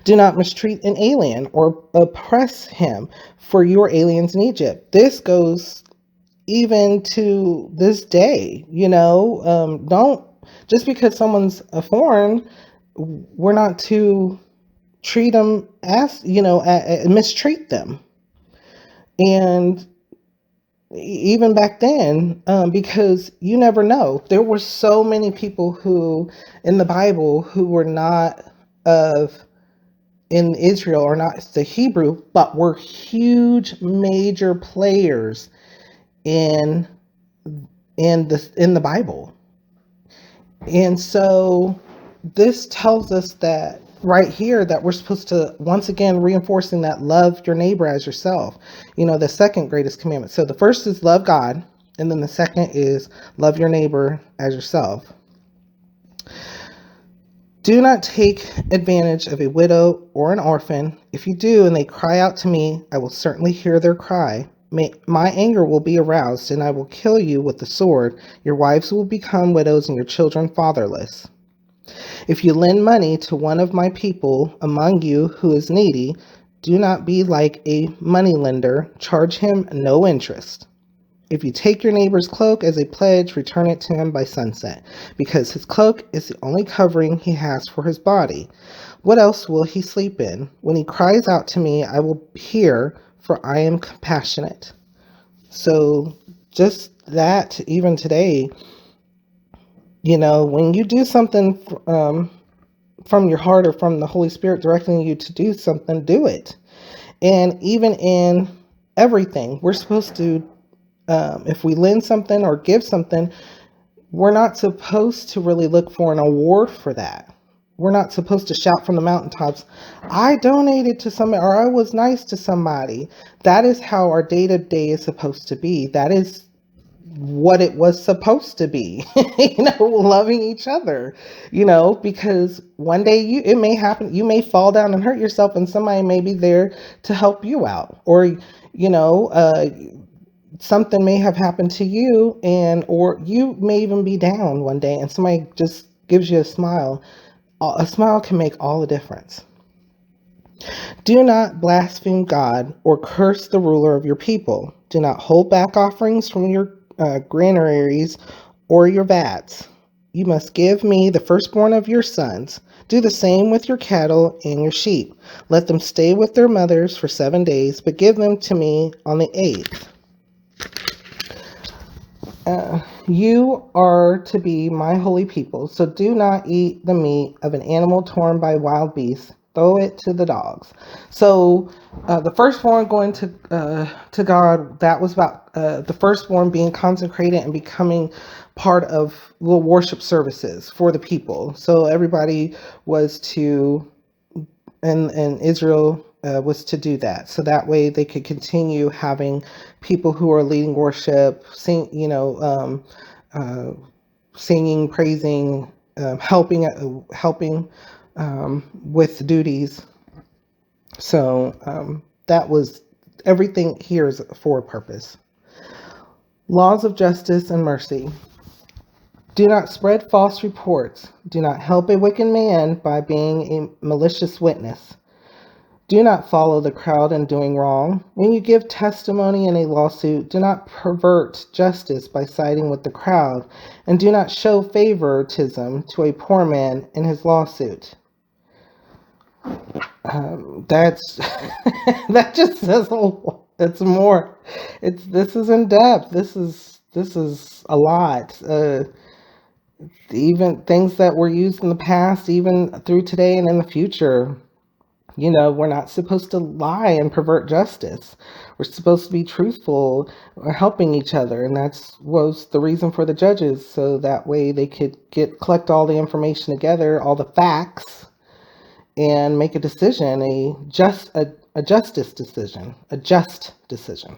Do not mistreat an alien or oppress him, for you are aliens in Egypt. This goes even to this day. Don't, just because someone's a foreign, we're not to treat them as, mistreat them. And even back then, because you never know, there were so many people who in the Bible who were not of in Israel or not the Hebrew, but were huge major players in in the Bible. And so this tells us that right here that we're supposed to, once again, reinforcing that love your neighbor as yourself. The second greatest commandment. So the first is love God, and then the second is love your neighbor as yourself. Do not take advantage of a widow or an orphan. If you do and they cry out to me, I will certainly hear their cry. My anger will be aroused, and I will kill you with the sword. Your wives will become widows and your children fatherless. If you lend money to one of my people among you who is needy, do not be like a moneylender. Charge him no interest. If you take your neighbor's cloak as a pledge, return it to him by sunset, because his cloak is the only covering he has for his body. What else will he sleep in? When he cries out to me, I will hear, for I am compassionate. So just that, even today, when you do something from your heart or from the Holy Spirit directing you to do something, do it. And even in everything, we're supposed to, if we lend something or give something, we're not supposed to really look for an award for that. We're not supposed to shout from the mountaintops, I donated to somebody, or I was nice to somebody. That is how our day-to-day is supposed to be. That is what it was supposed to be, loving each other, because one day it may happen, you may fall down and hurt yourself, and somebody may be there to help you out, or, something may have happened to you, or you may even be down one day and somebody just gives you a smile. A smile can make all the difference. Do not blaspheme God or curse the ruler of your people. Do not hold back offerings from your granaries or your vats. You must give me the firstborn of your sons. Do the same with your cattle and your sheep. Let them stay with their mothers for 7 days, but give them to me on the 8th. You are to be my holy people, so do not eat the meat of an animal torn by wild beasts. Throw it to the dogs. So the firstborn going to God, that was about the firstborn being consecrated and becoming part of the worship services for the people. So everybody was to, and Israel was to do that. So that way they could continue having people who are leading worship, singing, praising, helping with duties. So that was, everything here is for a purpose. Laws of justice and mercy. Do not spread false reports. Do not help a wicked man by being a malicious witness. Do not follow the crowd in doing wrong. When you give testimony in a lawsuit, do not pervert justice by siding with the crowd, and do not show favoritism to a poor man in his lawsuit. That's that just says a lot. It's more. This is in depth. This is a lot. Even things that were used in the past, even through today and in the future. We're not supposed to lie and pervert justice. We're supposed to be truthful or helping each other. And that was the reason for the judges. So that way they could collect all the information together, all the facts, and make a decision, a just decision.